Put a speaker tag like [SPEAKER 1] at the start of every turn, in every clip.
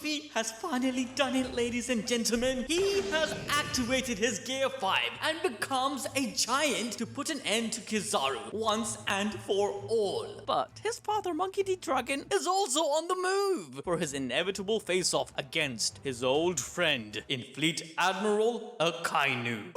[SPEAKER 1] Luffy has finally done it, ladies and gentlemen. He has activated his Gear 5 and becomes a giant to put an end to Kizaru once and for all. But his father Monkey D. Dragon is also on the move for his inevitable face-off against his old friend in Fleet Admiral Akainu.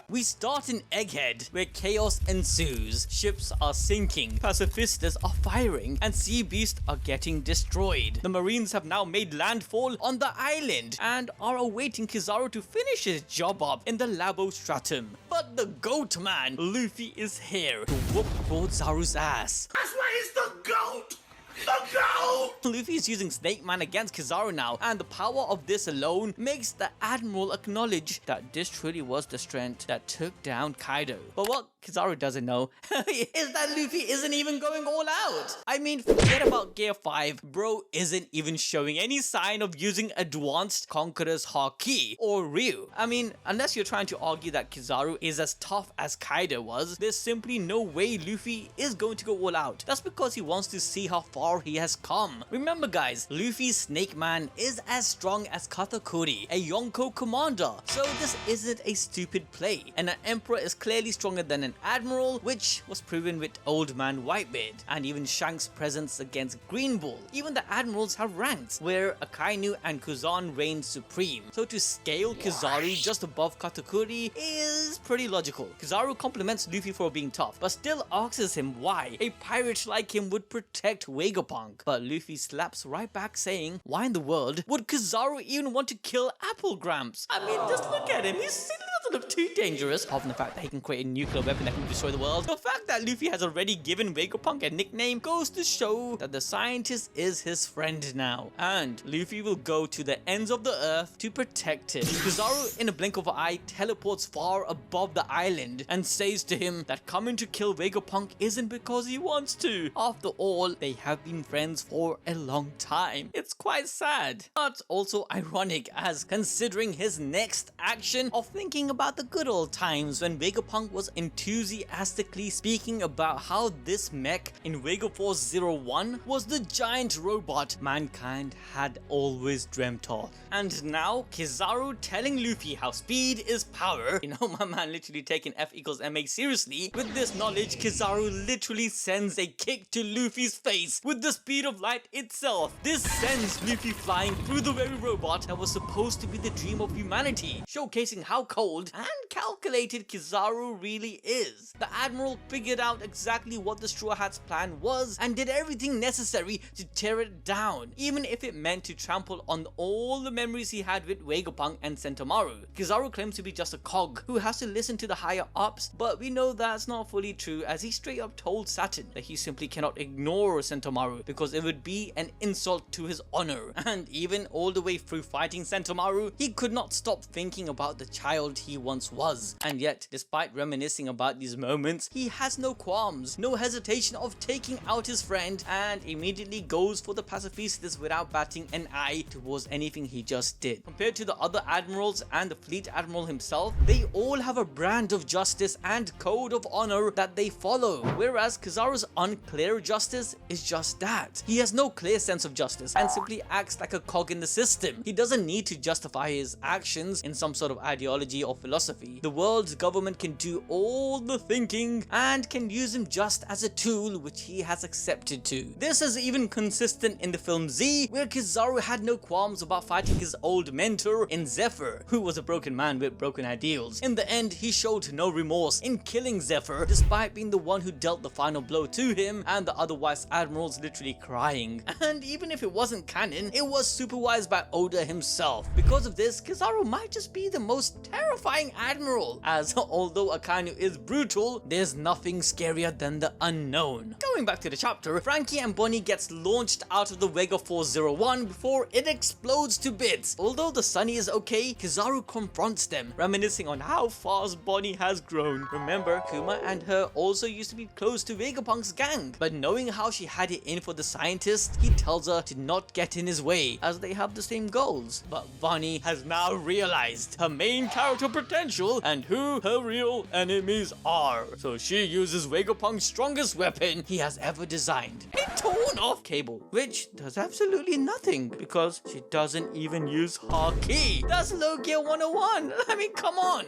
[SPEAKER 1] We start in Egghead, where chaos ensues. Ships are sinking, pacifistas are firing, and sea beasts are getting destroyed. The Marines have now made landfall on the island and are awaiting Kizaru to finish his job up in the Labo Stratum. But the GOAT man, Luffy, is here to whoop Lord Zaru's ass.
[SPEAKER 2] That's why he's the GOAT! The GOAT!
[SPEAKER 1] Luffy is using Snakeman against Kizaru now, and the power of this alone makes the Admiral acknowledge that this truly was the strength that took down Kaido. But what Kizaru doesn't know is that Luffy isn't even going all out. I mean, forget about Gear 5, bro isn't even showing any sign of using Advanced Conqueror's Haki or Ryu. I mean, unless you're trying to argue that Kizaru is as tough as Kaido was, there's simply no way Luffy is going to go all out. That's because he wants to see how far he has come. Remember guys, Luffy's Snakeman is as strong as Katakuri, a Yonko commander, so this isn't a stupid play, and an Emperor is clearly stronger than an Admiral, which was proven with Old Man Whitebeard, and even Shanks' presence against Green Bull. Even the Admirals have ranks, where Akainu and Kuzan reign supreme, so to scale Kizaru just above Katakuri is pretty logical. Kizaru compliments Luffy for being tough, but still asks him why a pirate like him would protect Vegapunk. But Luffy slaps right back saying, why in the world would Kizaru even want to kill Apple Gramps? I mean, just look at him, he simply doesn't look too dangerous, apart from the fact that he can create a nuclear weapon that can destroy the world. The fact that Luffy has already given Vegapunk a nickname goes to show that the scientist is his friend now, and Luffy will go to the ends of the earth to protect him. Kizaru, in a blink of an eye, teleports far above the island and says to him that coming to kill Vegapunk isn't because he wants to. After all, they have been friends for a long time. It's quite sad, but also ironic, as considering his next action of thinking about the good old times when Vegapunk was enthusiastically speaking about how this mech in Vega Force 01 was the giant robot mankind had always dreamt of. And now Kizaru telling Luffy how speed is power. You know, my man literally taking F equals MA seriously. With this knowledge, Kizaru literally sends a kick to Luffy's face with the speed of light itself. This sends Luffy flying through the very robot that was supposed to be the dream of humanity, showcasing how cold and calculated Kizaru really is. The Admiral figured out exactly what the Straw Hat's plan was and did everything necessary to tear it down, even if it meant to trample on all the memories he had with Vegapunk and Sentomaru. Kizaru claims to be just a cog who has to listen to the higher ups, but we know that's not fully true, as he straight up told Saturn that he simply cannot ignore Sentomaru because it would be an insult to his honor. And even all the way through fighting Sentomaru, he could not stop thinking about the child he once was. And yet, despite reminiscing about these moments, he has no qualms, no hesitation of taking out his friend, and immediately goes for the pacifistas without batting an eye towards anything he just did. Compared to the other admirals and the Fleet Admiral himself, they all have a brand of justice and code of honor that they follow, whereas Kizaru's unclear justice is just that. He has no clear sense of justice and simply acts like a cog in the system. He doesn't need to justify his actions in some sort of ideology or philosophy. The world's government can do all the thinking and can use him just as a tool, which he has accepted to. This is even consistent in the film Z, where Kizaru had no qualms about fighting his old mentor in Zephyr, who was a broken man with broken ideals. In the end, he showed no remorse in killing Zephyr, despite being the one who dealt the final blow to him and the other Vice Admirals literally crying. And even if it wasn't canon, it was supervised by Oda himself. Because of this, Kizaru might just be the most terrifying admiral, as although Akainu is brutal, there's nothing scarier than the unknown. Going back to the chapter, Frankie and Bonnie gets launched out of the Vega Force 01 before it explodes to bits. Although the Sunny is okay, Kizaru confronts them, reminiscing on how fast Bonnie has grown. Remember, Kuma and her also used to be close to Vegapunk's gang, but knowing how she had it in for the scientist, he tells her to not get in his way, as they have the same goals. But Bonnie has now realized her main character potential and who her real enemies are. So she uses Vegapunk's strongest weapon he has ever designed, a torn-off cable, which does absolutely nothing because she doesn't even use Haki. That's Low Gear 101. I mean, come on.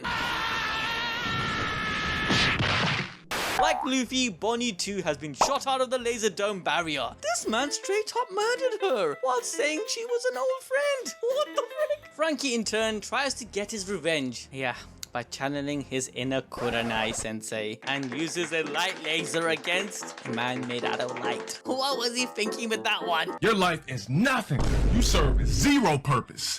[SPEAKER 1] Like Luffy, Bonnie too has been shot out of the laser dome barrier. This man straight up murdered her while saying she was an old friend. What the frick? Frankie in turn tries to get his revenge. Yeah, by channeling his inner Kuranai sensei and uses a light laser against a man made out of light. What was he thinking with that one?
[SPEAKER 2] Your life is nothing. You serve zero purpose.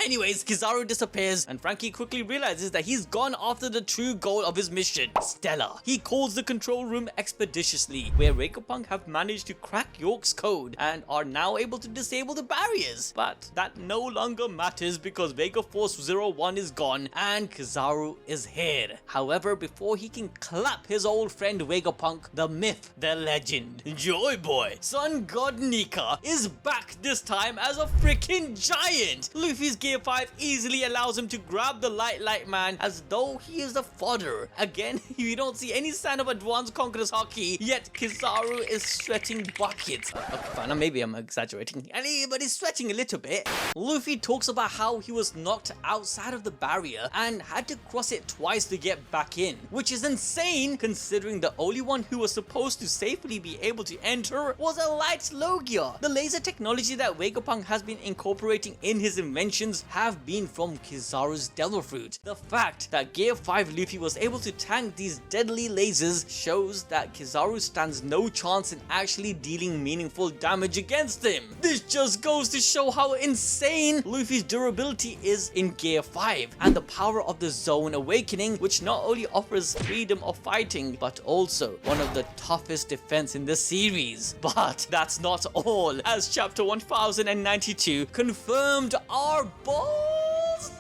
[SPEAKER 1] Anyways, Kizaru disappears and Frankie quickly realizes that he's gone after the true goal of his mission, Stella. He calls the control room expeditiously, where Vegapunk have managed to crack York's code and are now able to disable the barriers. But that no longer matters because Vega Force 01 is gone and Kizaru is here. However, before he can clap his old friend Vegapunk, the myth, the legend, Joy Boy, Sun God Nika is back this time as a freaking giant. Luffy's Gear 5 easily allows him to grab the light man as though he is a fodder. Again, you don't see any sign of advanced Conqueror's Haki, yet Kizaru is sweating buckets. Okay, fine, maybe I'm exaggerating, but he's sweating a little bit. Luffy talks about how he was knocked outside of the barrier and had to cross it twice to get back in, which is insane considering the only one who was supposed to safely be able to enter was a light Logia. The laser technology that Vegapunk has been incorporating in his inventions have been from Kizaru's Devil Fruit. The fact that Gear 5 Luffy was able to tank these deadly lasers shows that Kizaru stands no chance in actually dealing meaningful damage against him. This just goes to show how insane Luffy's durability is in Gear 5 and the power of the Zone Awakening, which not only offers freedom of fighting but also one of the toughest defense in the series. But that's not all, as chapter 1092 confirmed our balls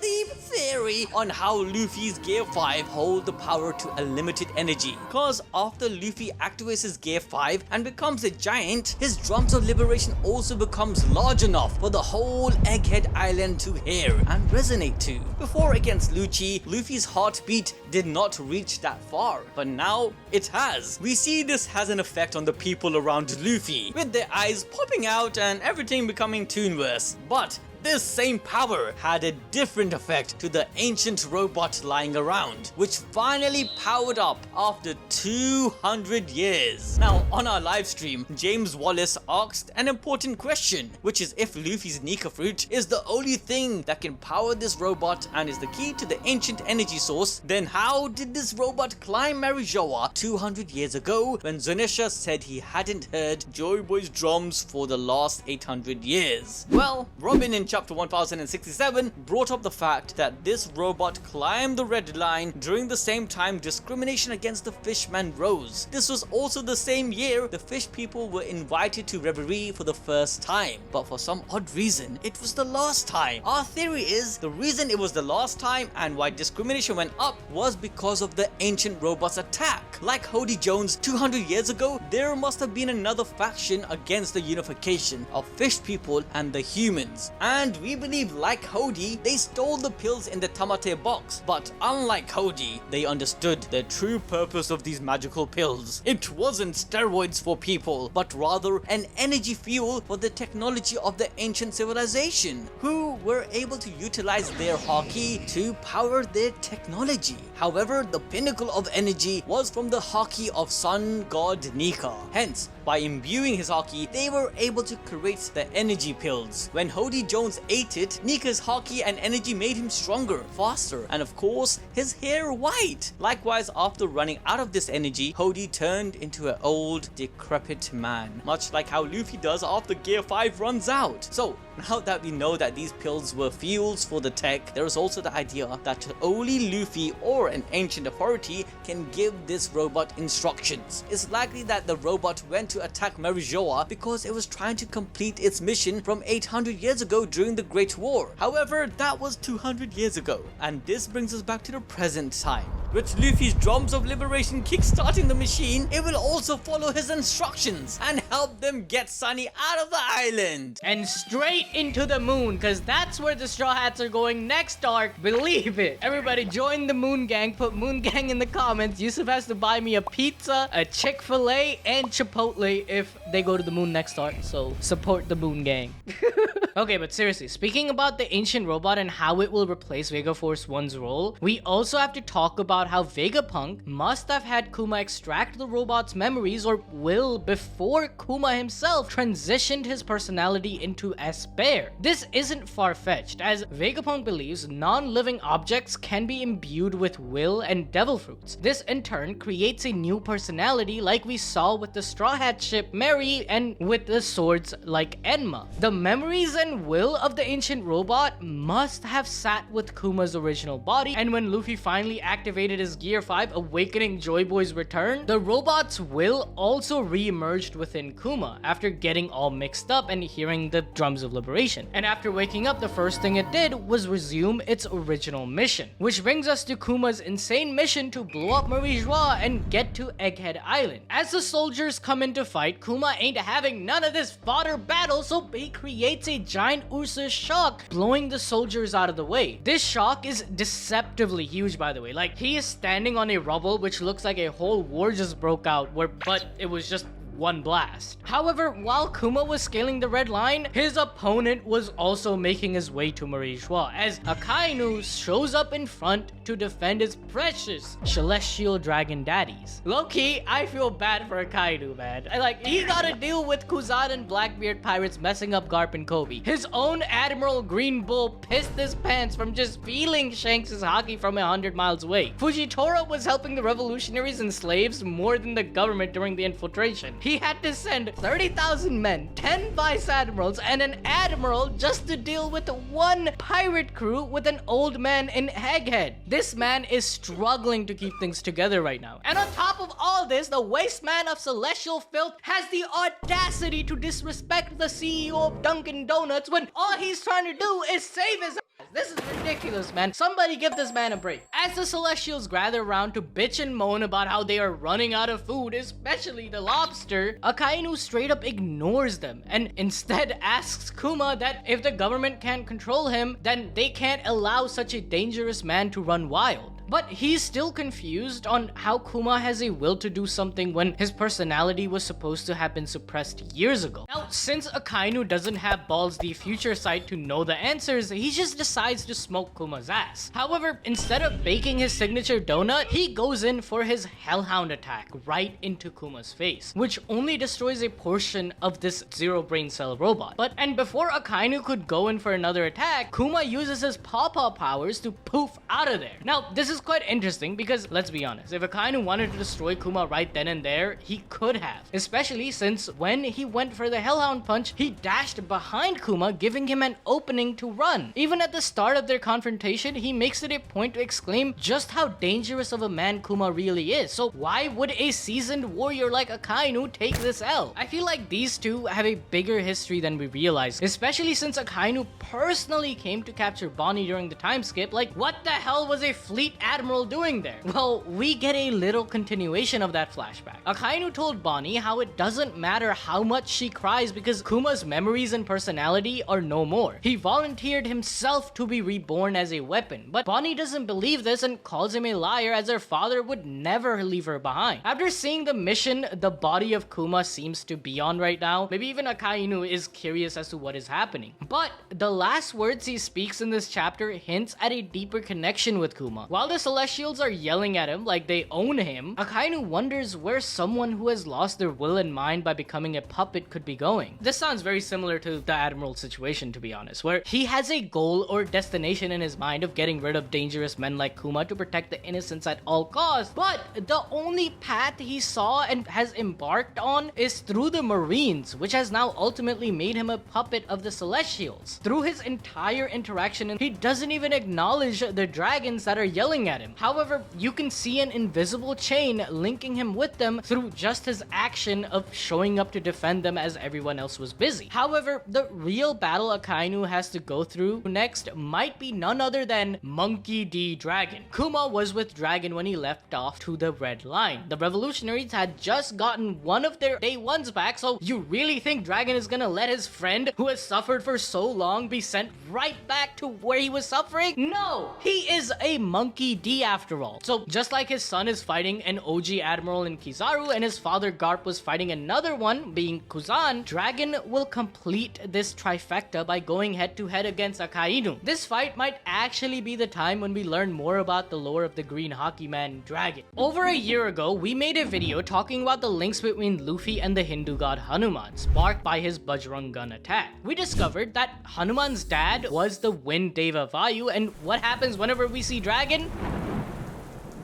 [SPEAKER 1] deep theory on how Luffy's Gear 5 hold the power to unlimited energy. Cause after Luffy activates his Gear 5 and becomes a giant, his drums of liberation also becomes large enough for the whole Egghead Island to hear and resonate to. Before against Lucci, Luffy's heartbeat did not reach that far, but now it has. We see this has an effect on the people around Luffy, with their eyes popping out and everything becoming toonverse. But this same power had a different effect to the ancient robot lying around, which finally powered up after 200 years. Now, on our live stream, James Wallace asked an important question, which is if Luffy's Nika Fruit is the only thing that can power this robot and is the key to the ancient energy source, then how did this robot climb Marijoa 200 years ago when Zunisha said he hadn't heard Joy Boy's drums for the last 800 years? Well, Robin in chapter 1067 brought up the fact that this robot climbed the red line during the same time discrimination against the fishmen rose. This was also the same year the fish people were invited to Reverie for the first time, but for some odd reason it was the last time. Our theory is the reason it was the last time and why discrimination went up was because of the ancient robot's attack. Like Hody Jones 200 years ago, there must have been another faction against the unification of fish people and the humans. And we believe, like Hody, they stole the pills in the Tamate box. But unlike Hody, they understood the true purpose of these magical pills. It wasn't steroids for people, but rather an energy fuel for the technology of the ancient civilization, who were able to utilize their Haki to power their technology. However, the pinnacle of energy was from the Haki of Sun God Nika. Hence, by imbuing his Haki, they were able to create the energy pills. When Hody Jones ate it, Nika's Haki and energy made him stronger, faster, and of course, his hair white. Likewise, after running out of this energy, Hody turned into an old, decrepit man, much like how Luffy does after Gear 5 runs out. So, now that we know that these pills were fuels for the tech, there is also the idea that only Luffy or an ancient authority can give this robot instructions. It's likely that the robot went to attack Marijoa because it was trying to complete its mission from 800 years ago during the Great War. However, that was 200 years ago. And this brings us back to the present time. With Luffy's drums of liberation kickstarting the machine, it will also follow his instructions and help them get Sunny out of the island.
[SPEAKER 3] And straight into the moon, because that's where the Straw Hats are going next arc. Believe it. Everybody join the Moon Gang. Put Moon Gang in the comments. Yusuf has to buy me a pizza, a Chick-fil-A, and Chipotle if they go to the moon next arc. So support the Moon Gang. Okay, but seriously, speaking about the ancient robot and how it will replace Vega Force 1's role, we also have to talk about how Vegapunk must have had Kuma extract the robot's memories or will before Kuma himself transitioned his personality into Esper. This isn't far-fetched, as Vegapunk believes non-living objects can be imbued with will and devil fruits. This in turn creates a new personality like we saw with the Straw Hat ship Mary and with the swords like Enma. The memories and will of the ancient robot must have sat with Kuma's original body, and when Luffy finally activated his Gear 5, awakening Joy Boy's return, the robot's will also re-emerged within Kuma after getting all mixed up and hearing the drums of liberation. And after waking up, the first thing it did was resume its original mission, which brings us to Kuma's insane mission to blow up Marie Joie and get to Egghead Island. As the soldiers come in to fight, Kuma ain't having none of this fodder battle, so he creates a giant Ursa shock, blowing the soldiers out of the way. This shock is deceptively huge, by the way. Like, he is standing on a rubble which looks like a whole war just broke out, but it was just one blast. However, while Kuma was scaling the red line, his opponent was also making his way to Marie Joie as Akainu shows up in front to defend his precious celestial dragon daddies. Low-key, I feel bad for Akainu, man. Like, he gotta deal with Kuzan and Blackbeard pirates messing up Garp and Kobe. His own Admiral Green Bull pissed his pants from just feeling Shanks' hockey from 100 miles away. Fujitora was helping the revolutionaries and slaves more than the government during the infiltration. He had to send 30,000 men, 10 vice admirals, and an admiral just to deal with one pirate crew with an old man in Egghead. This man is struggling to keep things together right now. And on top of all this, the waste man of celestial filth has the audacity to disrespect the CEO of Dunkin' Donuts when all he's trying to do is save his ass. This is ridiculous, man. Somebody give this man a break. As the Celestials gather around to bitch and moan about how they are running out of food, especially the lobster, Akainu straight up ignores them and instead asks Kuma that if the government can't control him, then they can't allow such a dangerous man to run wild. But he's still confused on how Kuma has a will to do something when his personality was supposed to have been suppressed years ago. Now, since Akainu doesn't have Balls the Future Sight to know the answers, he just decides to smoke Kuma's ass. However, instead of baking his signature donut, he goes in for his Hellhound attack right into Kuma's face, which only destroys a portion of this zero brain cell robot. And before Akainu could go in for another attack, Kuma uses his Paw powers to poof out of there. Now, this is quite interesting because, let's be honest, if Akainu wanted to destroy Kuma right then and there, he could have. Especially since when he went for the Hellhound punch, he dashed behind Kuma, giving him an opening to run. Even at the start of their confrontation, he makes it a point to exclaim just how dangerous of a man Kuma really is. So why would a seasoned warrior like Akainu take this L? I feel like these two have a bigger history than we realize, especially since Akainu personally came to capture Bonnie during the time skip. Like, what the hell was a Fleet Admiral doing there? Well, we get a little continuation of that flashback. Akainu told Bonnie how it doesn't matter how much she cries because Kuma's memories and personality are no more. He volunteered himself to be reborn as a weapon, but Bonnie doesn't believe this and calls him a liar as her father would never leave her behind. After seeing the mission the body of Kuma seems to be on right now, maybe even Akainu is curious as to what is happening. But the last words he speaks in this chapter hints at a deeper connection with Kuma. While the Celestials are yelling at him like they own him, Akainu wonders where someone who has lost their will and mind by becoming a puppet could be going. This sounds very similar to the Admiral situation, to be honest, where he has a goal or destination in his mind of getting rid of dangerous men like Kuma to protect the innocents at all costs, but the only path he saw and has embarked on is through the Marines, which has now ultimately made him a puppet of the Celestials. Through his entire interaction, he doesn't even acknowledge the dragons that are yelling staring at him. However, you can see an invisible chain linking him with them through just his action of showing up to defend them as everyone else was busy. However, the real battle Akainu has to go through next might be none other than Monkey D. Dragon. Kuma was with Dragon when he left off to the Red Line. The revolutionaries had just gotten one of their day ones back, so you really think Dragon is gonna let his friend, who has suffered for so long, be sent right back to where he was suffering? No! He is a Monkey D after all. So just like his son is fighting an OG Admiral in Kizaru and his father Garp was fighting another one, being Kuzan, Dragon will complete this trifecta by going head to head against Akainu. This fight might actually be the time when we learn more about the lore of the Green Hockey Man Dragon. Over a year ago, we made a video talking about the links between Luffy and the Hindu god Hanuman, sparked by his Bajrang gun attack. We discovered that Hanuman's dad was the wind deva Vayu, and what happens whenever we see Dragon?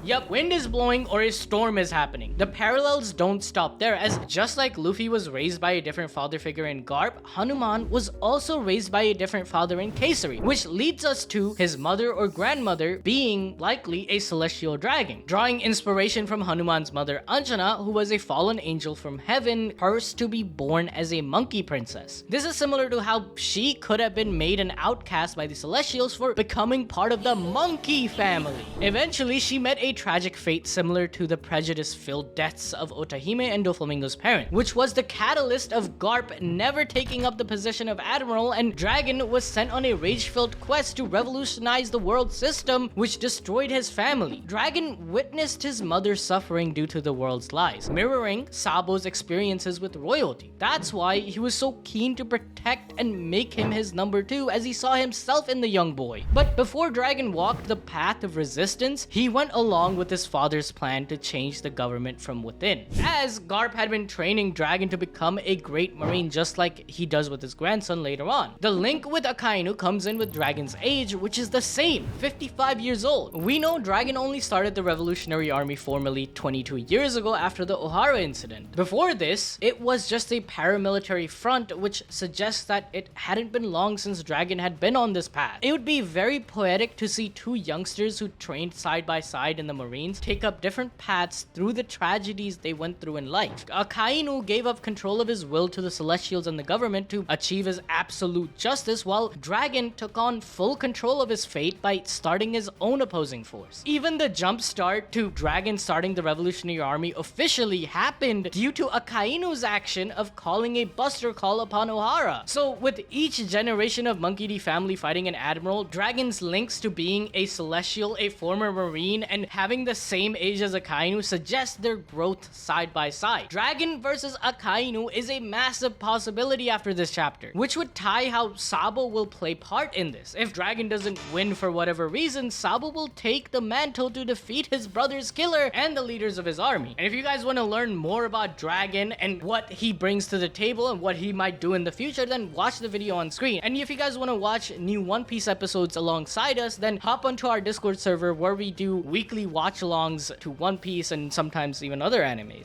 [SPEAKER 3] Yup, wind is blowing or a storm is happening. The parallels don't stop there, as just like Luffy was raised by a different father figure in Garp, Hanuman was also raised by a different father in Kesari, which leads us to his mother or grandmother being likely a celestial dragon, drawing inspiration from Hanuman's mother Anjana, who was a fallen angel from heaven, cursed to be born as a monkey princess. This is similar to how she could have been made an outcast by the celestials for becoming part of the monkey family. Eventually, she met a tragic fate similar to the prejudice-filled deaths of Otahime and Doflamingo's parent, which was the catalyst of Garp never taking up the position of Admiral, and Dragon was sent on a rage-filled quest to revolutionize the world system, which destroyed his family. Dragon witnessed his mother suffering due to the world's lies, mirroring Sabo's experiences with royalty. That's why he was so keen to protect and make him his number 2, as he saw himself in the young boy. But before Dragon walked the path of resistance, he went along with his father's plan to change the government from within, as Garp had been training Dragon to become a great marine just like he does with his grandson later on. The link with Akainu comes in with Dragon's age, which is the same, 55 years old. We know Dragon only started the Revolutionary Army formally 22 years ago after the Ohara incident. Before this, it was just a paramilitary front, which suggests that it hadn't been long since Dragon had been on this path. It would be very poetic to see two youngsters who trained side by side in the Marines take up different paths through the tragedies they went through in life. Akainu gave up control of his will to the Celestials and the government to achieve his absolute justice, while Dragon took on full control of his fate by starting his own opposing force. Even the jump start to Dragon starting the Revolutionary Army officially happened due to Akainu's action of calling a buster call upon Ohara. So with each generation of Monkey D family fighting an Admiral, Dragon's links to being a Celestial, a former Marine, and having the same age as Akainu suggests their growth side by side. Dragon versus Akainu is a massive possibility after this chapter, which would tie how Sabo will play part in this. If Dragon doesn't win for whatever reason, Sabo will take the mantle to defeat his brother's killer and the leaders of his army. And if you guys want to learn more about Dragon and what he brings to the table and what he might do in the future, then watch the video on screen. And if you guys want to watch new One Piece episodes alongside us, then hop onto our Discord server where we do weekly watch-alongs to One Piece and sometimes even other animes.